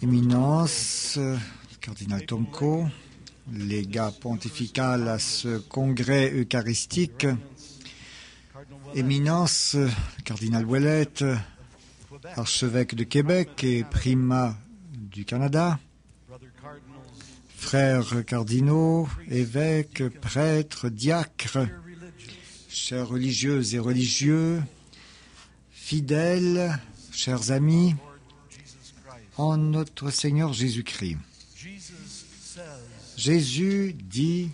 Éminence, cardinal Tomko, légat pontifical à ce congrès eucharistique, Éminence, cardinal Ouellette, archevêque de Québec et primat du Canada, frères cardinaux, évêques, prêtres, diacres, chers religieuses et religieux, fidèles, chers amis, en notre Seigneur Jésus-Christ. Jésus dit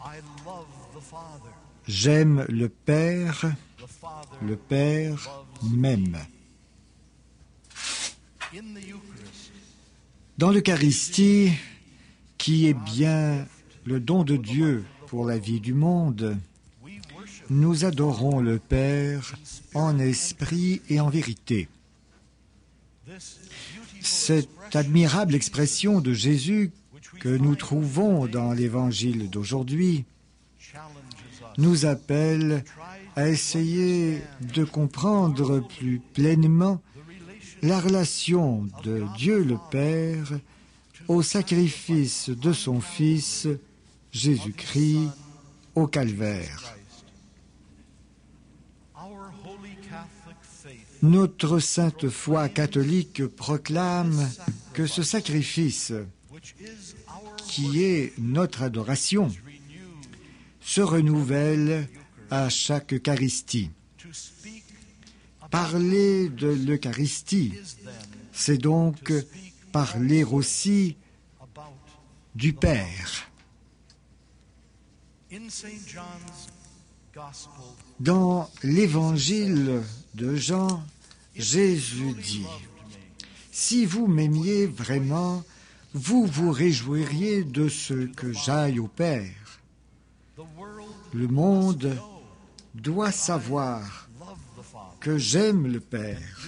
« J'aime le Père m'aime ». Dans l'Eucharistie, qui est bien le don de Dieu pour la vie du monde, nous adorons le Père en esprit et en vérité. Cette admirable expression de Jésus que nous trouvons dans l'Évangile d'aujourd'hui nous appelle à essayer de comprendre plus pleinement la relation de Dieu le Père au sacrifice de son Fils Jésus-Christ au Calvaire. Notre sainte foi catholique proclame que ce sacrifice, qui est notre adoration, se renouvelle à chaque Eucharistie. Parler de l'Eucharistie, c'est donc parler aussi du Père. Dans l'Évangile de Jean, Jésus dit « Si vous m'aimiez vraiment, vous vous réjouiriez de ce que j'aille au Père. Le monde doit savoir que j'aime le Père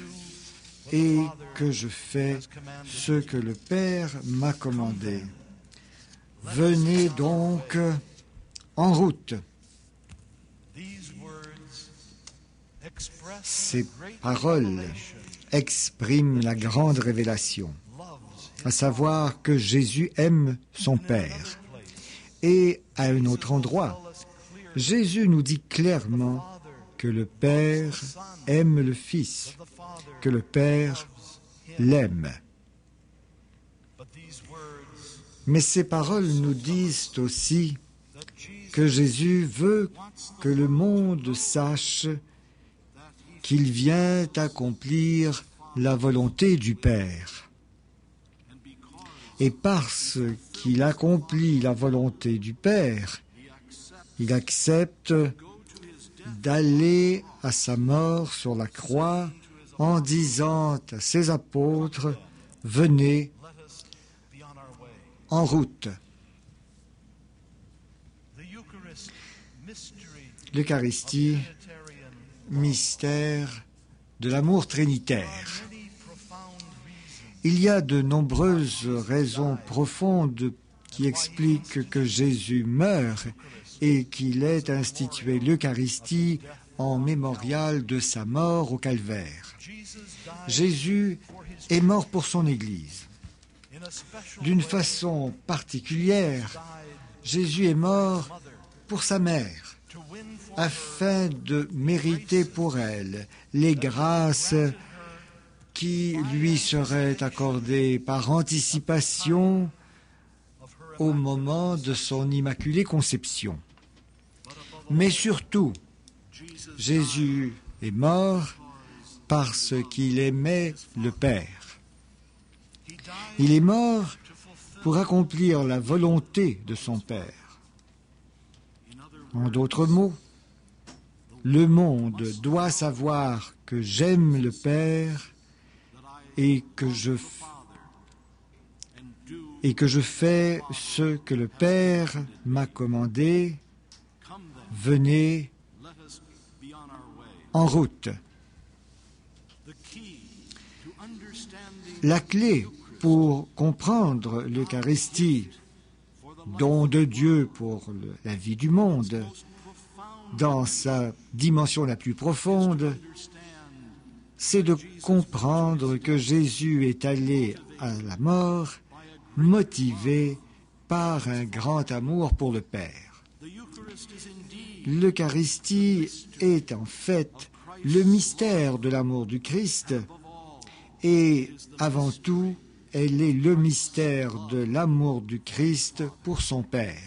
et que je fais ce que le Père m'a commandé. Venez donc en route. » Ces paroles expriment la grande révélation, à savoir que Jésus aime son Père. Et à un autre endroit, Jésus nous dit clairement que le Père aime le Fils, que le Père l'aime. Mais ces paroles nous disent aussi que Jésus veut que le monde sache qu'il vient accomplir la volonté du Père. Et parce qu'il accomplit la volonté du Père, il accepte d'aller à sa mort sur la croix en disant à ses apôtres « Venez en route ». L'Eucharistie, mystère de l'amour trinitaire. Il y a de nombreuses raisons profondes qui expliquent que Jésus meurt et qu'il ait institué l'Eucharistie en mémorial de sa mort au Calvaire. Jésus est mort pour son Église. D'une façon particulière, Jésus est mort pour sa mère, afin de mériter pour elle les grâces qui lui seraient accordées par anticipation au moment de son immaculée conception. Mais surtout, Jésus est mort parce qu'il aimait le Père. Il est mort pour accomplir la volonté de son Père. En d'autres mots, le monde doit savoir que j'aime le Père et que je fais ce que le Père m'a commandé. Venez en route. La clé pour comprendre l'Eucharistie, don de Dieu pour la vie du monde, dans sa dimension la plus profonde, c'est de comprendre que Jésus est allé à la mort motivé par un grand amour pour le Père. L'Eucharistie est en fait le mystère de l'amour du Christ et avant tout, elle est le mystère de l'amour du Christ pour son Père.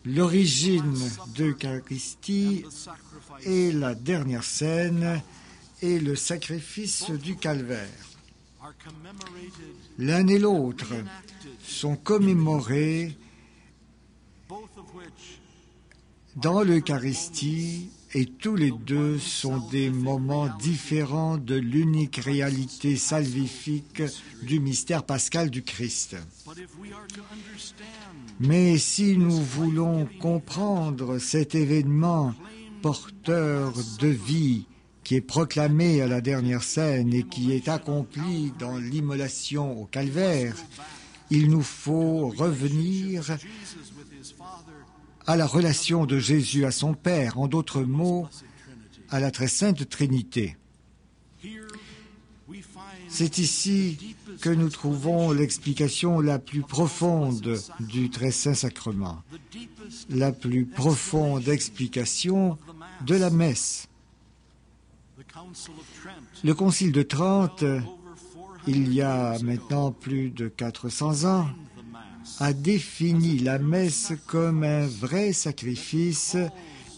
L'origine de l'Eucharistie est la dernière scène et le sacrifice du calvaire. L'un et l'autre sont commémorés dans l'Eucharistie et tous les deux sont des moments différents de l'unique réalité salvifique du mystère pascal du Christ. Mais si nous voulons comprendre cet événement porteur de vie qui est proclamé à la dernière scène et qui est accompli dans l'immolation au calvaire, il nous faut revenir à la relation de Jésus à son Père, en d'autres mots, à la très sainte Trinité. C'est ici que nous trouvons l'explication la plus profonde du très saint sacrement, la plus profonde explication de la messe. Le Concile de Trente, il y a maintenant plus de 400 ans, a défini la messe comme un vrai sacrifice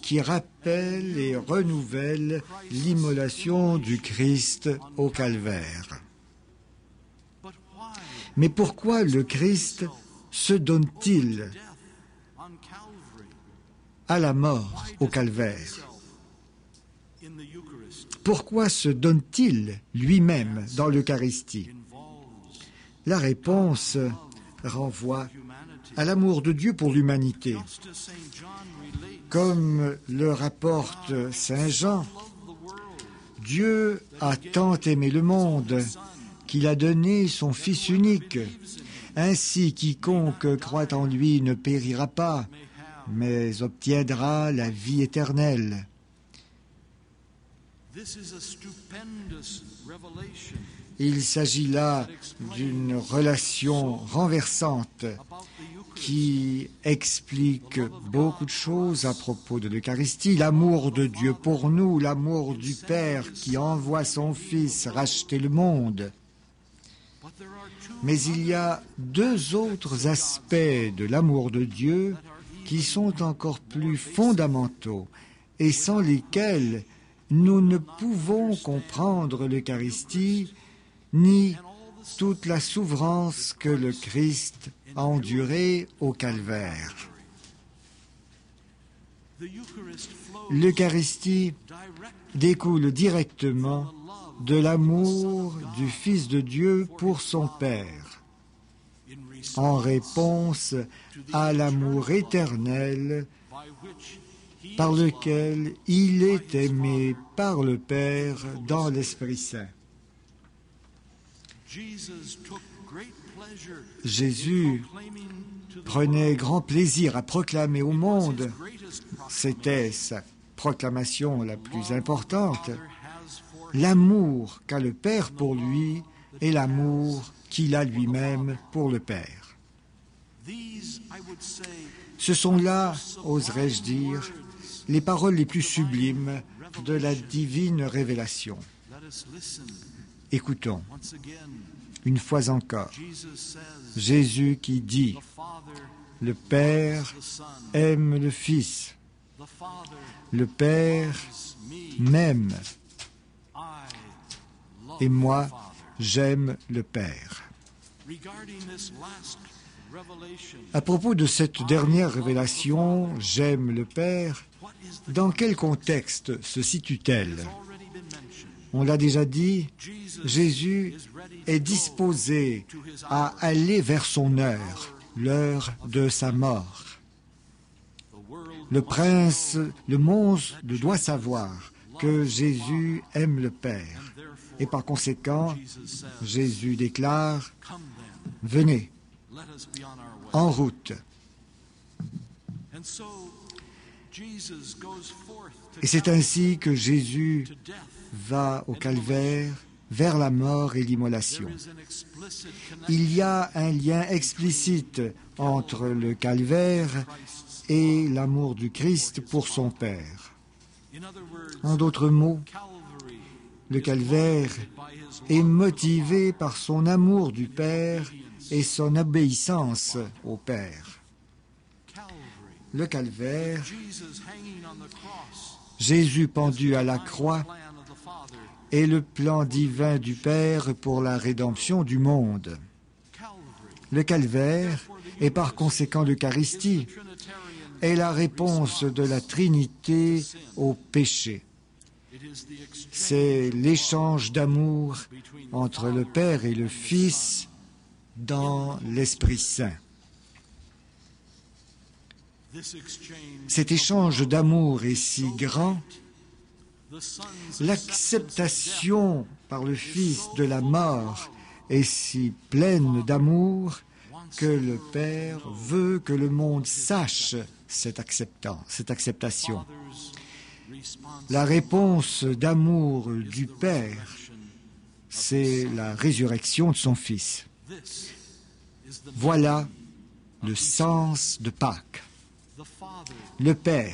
qui rappelle et renouvelle l'immolation du Christ au calvaire. Mais pourquoi le Christ se donne-t-il à la mort au calvaire? Pourquoi se donne-t-il lui-même dans l'Eucharistie? La réponse renvoie à l'amour de Dieu pour l'humanité. Comme le rapporte Saint Jean, Dieu a tant aimé le monde qu'il a donné son Fils unique. Ainsi, quiconque croit en lui ne périra pas, mais obtiendra la vie éternelle. Il s'agit là d'une relation renversante qui explique beaucoup de choses à propos de l'Eucharistie. L'amour de Dieu pour nous, l'amour du Père qui envoie son Fils racheter le monde. Mais il y a deux autres aspects de l'amour de Dieu qui sont encore plus fondamentaux et sans lesquels nous ne pouvons comprendre l'Eucharistie ni toute la souffrance que le Christ a endurée au calvaire. L'Eucharistie découle directement de l'amour du Fils de Dieu pour son Père, en réponse à l'amour éternel par lequel il est aimé par le Père dans l'Esprit Saint. Jésus prenait grand plaisir à proclamer au monde, c'était sa proclamation la plus importante, l'amour qu'a le Père pour lui et l'amour qu'il a lui-même pour le Père. Ce sont là, oserais-je dire, les paroles les plus sublimes de la divine révélation. Écoutons, une fois encore, Jésus qui dit, « Le Père aime le Fils, le Père m'aime, et moi j'aime le Père. » À propos de cette dernière révélation, « J'aime le Père », dans quel contexte se situe-t-elle? On l'a déjà dit, Jésus est disposé à aller vers son heure, l'heure de sa mort. Le prince, le monde doit savoir que Jésus aime le Père. Et par conséquent, Jésus déclare, « Venez, en route. » Et c'est ainsi que Jésus va au calvaire, vers la mort et l'immolation. Il y a un lien explicite entre le calvaire et l'amour du Christ pour son Père. En d'autres mots, le calvaire est motivé par son amour du Père et son obéissance au Père. Le calvaire, Jésus pendu à la croix, est le plan divin du Père pour la rédemption du monde. Le calvaire, et par conséquent l'Eucharistie, est la réponse de la Trinité au péché. C'est l'échange d'amour entre le Père et le Fils dans l'Esprit Saint. Cet échange d'amour est si grand, l'acceptation par le Fils de la mort est si pleine d'amour que le Père veut que le monde sache cette acceptation. La réponse d'amour du Père, c'est la résurrection de son Fils. Voilà le sens de Pâques. Le Père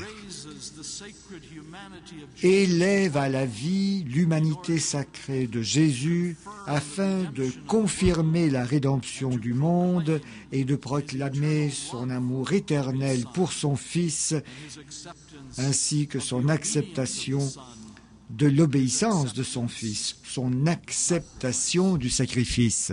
élève à la vie l'humanité sacrée de Jésus afin de confirmer la rédemption du monde et de proclamer son amour éternel pour son Fils ainsi que son acceptation de l'obéissance de son Fils, son acceptation du sacrifice.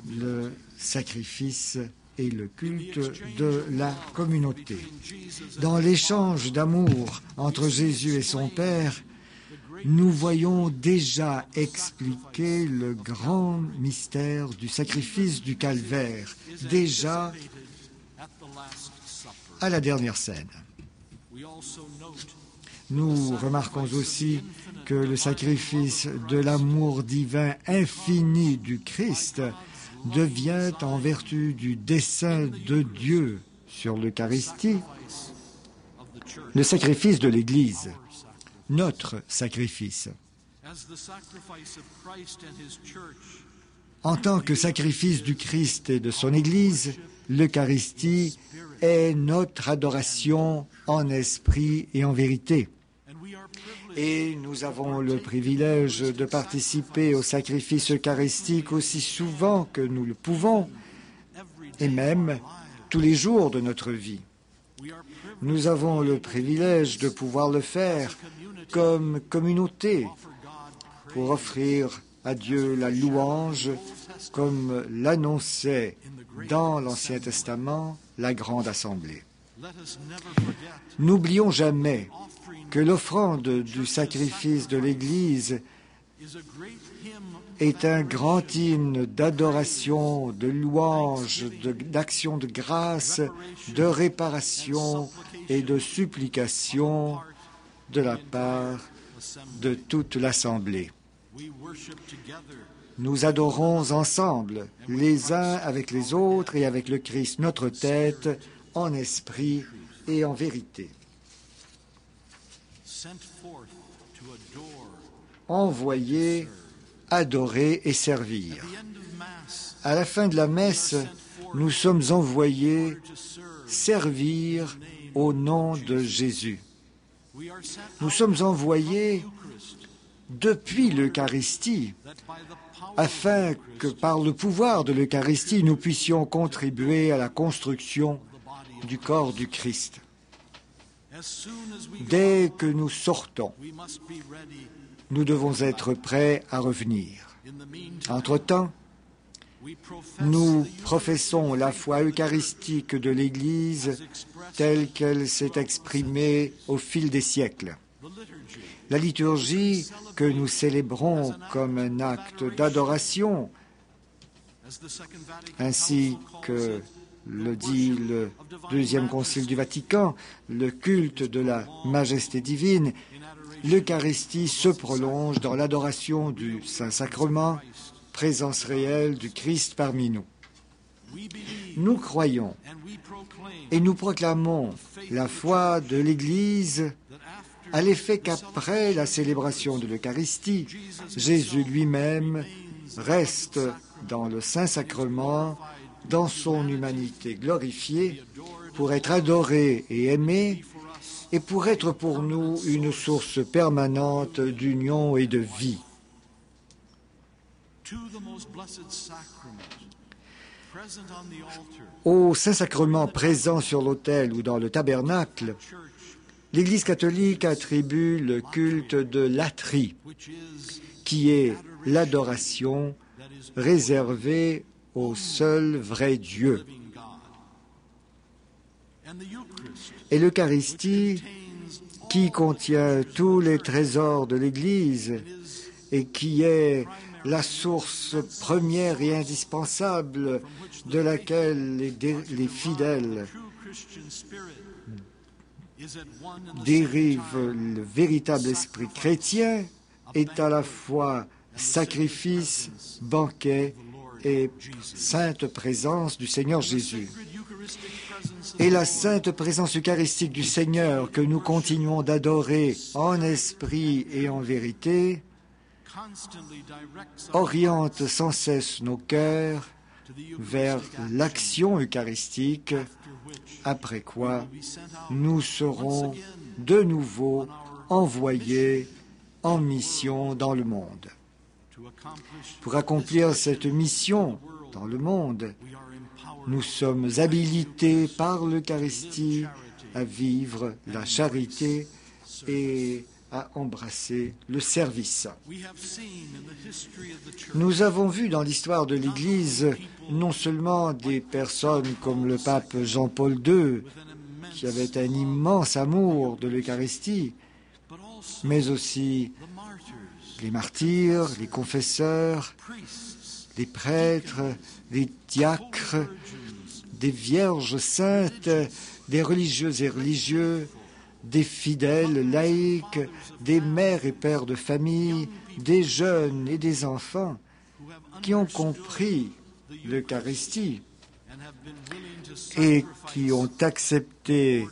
Le sacrifice et le culte de la communauté. Dans l'échange d'amour entre Jésus et son Père, nous voyons déjà expliquer le grand mystère du sacrifice du calvaire, déjà à la dernière scène. Nous remarquons aussi que le sacrifice de l'amour divin infini du Christ devient, en vertu du dessein de Dieu sur l'Eucharistie, le sacrifice de l'Église, notre sacrifice. En tant que sacrifice du Christ et de son Église, l'Eucharistie est notre adoration en esprit et en vérité. Et nous avons le privilège de participer au sacrifice eucharistique aussi souvent que nous le pouvons, et même tous les jours de notre vie. Nous avons le privilège de pouvoir le faire comme communauté pour offrir à Dieu la louange, comme l'annonçait dans l'Ancien Testament la Grande Assemblée. N'oublions jamais que l'offrande du sacrifice de l'Église est un grand hymne d'adoration, de louange, d'action de grâce, de réparation et de supplication de la part de toute l'Assemblée. Nous adorons ensemble, les uns avec les autres et avec le Christ, notre tête, en esprit et en vérité. Envoyer, adorer et servir. À la fin de la messe, nous sommes envoyés servir au nom de Jésus. Nous sommes envoyés depuis l'Eucharistie, afin que par le pouvoir de l'Eucharistie, nous puissions contribuer à la construction du corps du Christ. Dès que nous sortons, nous devons être prêts à revenir. Entre-temps, nous professons la foi eucharistique de l'Église telle qu'elle s'est exprimée au fil des siècles. La liturgie que nous célébrons comme un acte d'adoration, ainsi que le dit le Deuxième Concile du Vatican, le culte de la majesté divine, l'Eucharistie se prolonge dans l'adoration du Saint-Sacrement, présence réelle du Christ parmi nous. Nous croyons et nous proclamons la foi de l'Église à l'effet qu'après la célébration de l'Eucharistie, Jésus lui-même reste dans le Saint-Sacrement, dans son humanité glorifiée, pour être adoré et aimé, et pour être pour nous une source permanente d'union et de vie. Au Saint-Sacrement présent sur l'autel ou dans le tabernacle, l'Église catholique attribue le culte de latrie, qui est l'adoration réservée au seul vrai Dieu. Et l'Eucharistie, qui contient tous les trésors de l'Église et qui est la source première et indispensable de laquelle les fidèles dérivent le véritable esprit chrétien, est à la fois sacrifice, banquet et sainte présence du Seigneur Jésus. Et la sainte présence eucharistique du Seigneur que nous continuons d'adorer en esprit et en vérité oriente sans cesse nos cœurs vers l'action eucharistique, après quoi nous serons de nouveau envoyés en mission dans le monde. Pour accomplir cette mission dans le monde, nous sommes habilités par l'Eucharistie à vivre la charité et à embrasser le service. Nous avons vu dans l'histoire de l'Église non seulement des personnes comme le pape Jean-Paul II, qui avait un immense amour de l'Eucharistie, mais aussi les martyrs, les confesseurs, les prêtres, les diacres, des vierges saintes, des religieuses et religieux, des fidèles laïcs, des mères et pères de famille, des jeunes et des enfants qui ont compris l'Eucharistie et qui ont accepté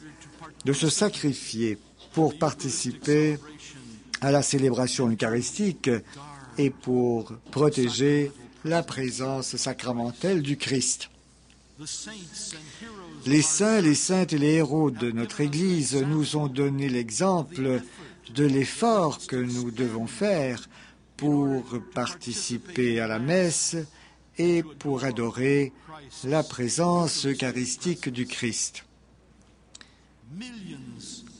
de se sacrifier pour participer à la célébration eucharistique et pour protéger la présence sacramentelle du Christ. Les saints, les saintes et les héros de notre Église nous ont donné l'exemple de l'effort que nous devons faire pour participer à la messe et pour adorer la présence eucharistique du Christ.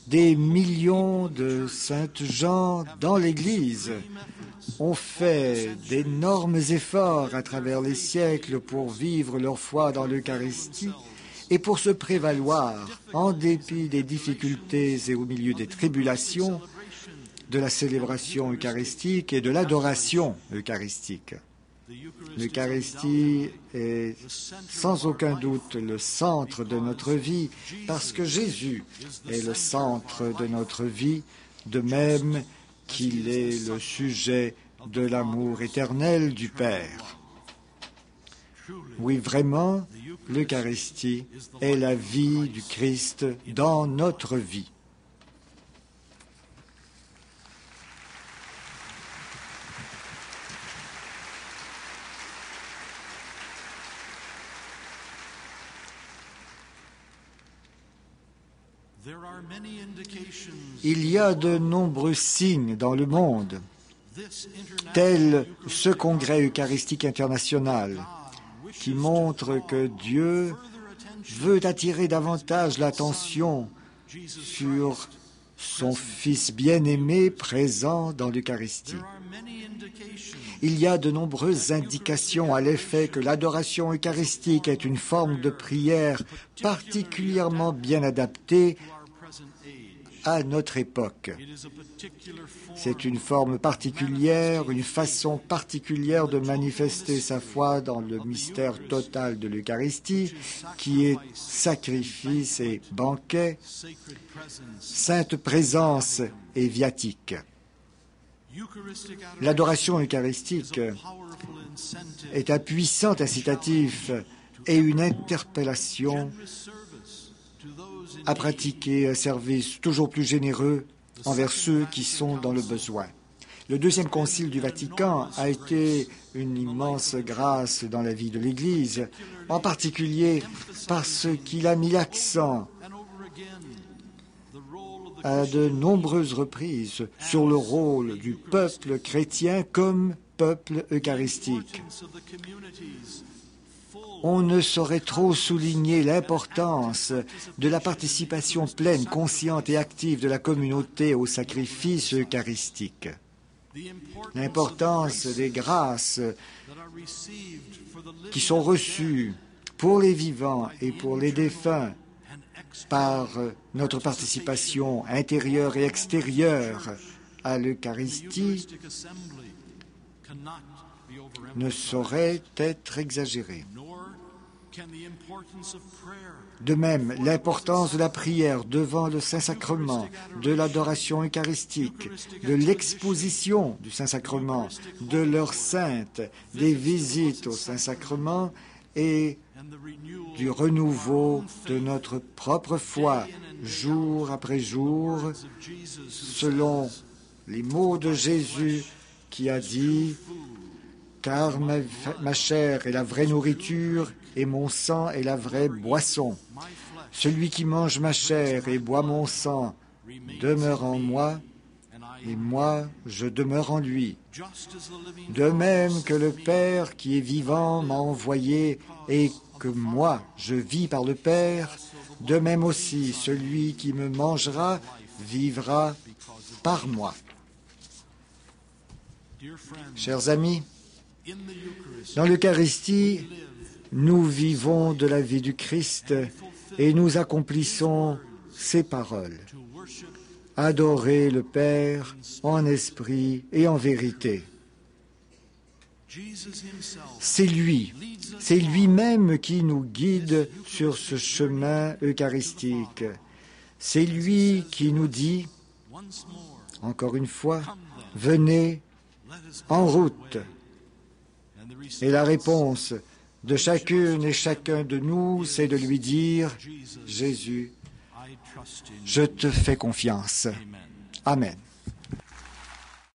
Des millions de saintes gens dans l'Église ont fait d'énormes efforts à travers les siècles pour vivre leur foi dans l'Eucharistie et pour se prévaloir, en dépit des difficultés et au milieu des tribulations, de la célébration eucharistique et de l'adoration eucharistique. L'Eucharistie est sans aucun doute le centre de notre vie, parce que Jésus est le centre de notre vie, de même qu'il est le sujet de l'amour éternel du Père. Oui, vraiment, l'Eucharistie est la vie du Christ dans notre vie. Il y a de nombreux signes dans le monde, tel ce congrès eucharistique international, qui montre que Dieu veut attirer davantage l'attention sur son Fils bien-aimé présent dans l'Eucharistie. Il y a de nombreuses indications à l'effet que l'adoration eucharistique est une forme de prière particulièrement bien adaptée à notre époque. C'est une forme particulière, une façon particulière de manifester sa foi dans le mystère total de l'Eucharistie, qui est sacrifice et banquet, sainte présence et viatique. L'adoration eucharistique est un puissant incitatif et une interpellation à pratiquer un service toujours plus généreux envers ceux qui sont dans le besoin. Le deuxième concile du Vatican a été une immense grâce dans la vie de l'Église, en particulier parce qu'il a mis l'accent à de nombreuses reprises sur le rôle du peuple chrétien comme peuple eucharistique. On ne saurait trop souligner l'importance de la participation pleine, consciente et active de la communauté au sacrifice eucharistique. L'importance des grâces qui sont reçues pour les vivants et pour les défunts par notre participation intérieure et extérieure à l'Eucharistie ne saurait être exagérée. De même, l'importance de la prière devant le Saint-Sacrement, de l'adoration eucharistique, de l'exposition du Saint-Sacrement, de l'heure sainte, des visites au Saint-Sacrement et du renouveau de notre propre foi, jour après jour, selon les mots de Jésus qui a dit « Car ma chair est la vraie nourriture et mon sang est la vraie boisson. Celui qui mange ma chair et boit mon sang demeure en moi, et moi je demeure en lui. De même que le Père qui est vivant m'a envoyé et que moi je vis par le Père, de même aussi celui qui me mangera vivra par moi. » Chers amis, dans l'Eucharistie, nous vivons de la vie du Christ et nous accomplissons ses paroles. Adorer le Père en esprit et en vérité. C'est lui-même qui nous guide sur ce chemin eucharistique. C'est lui qui nous dit, encore une fois, « Venez en route ». Et la réponse de chacune et chacun de nous, c'est de lui dire, « Jésus, je te fais confiance. » Amen.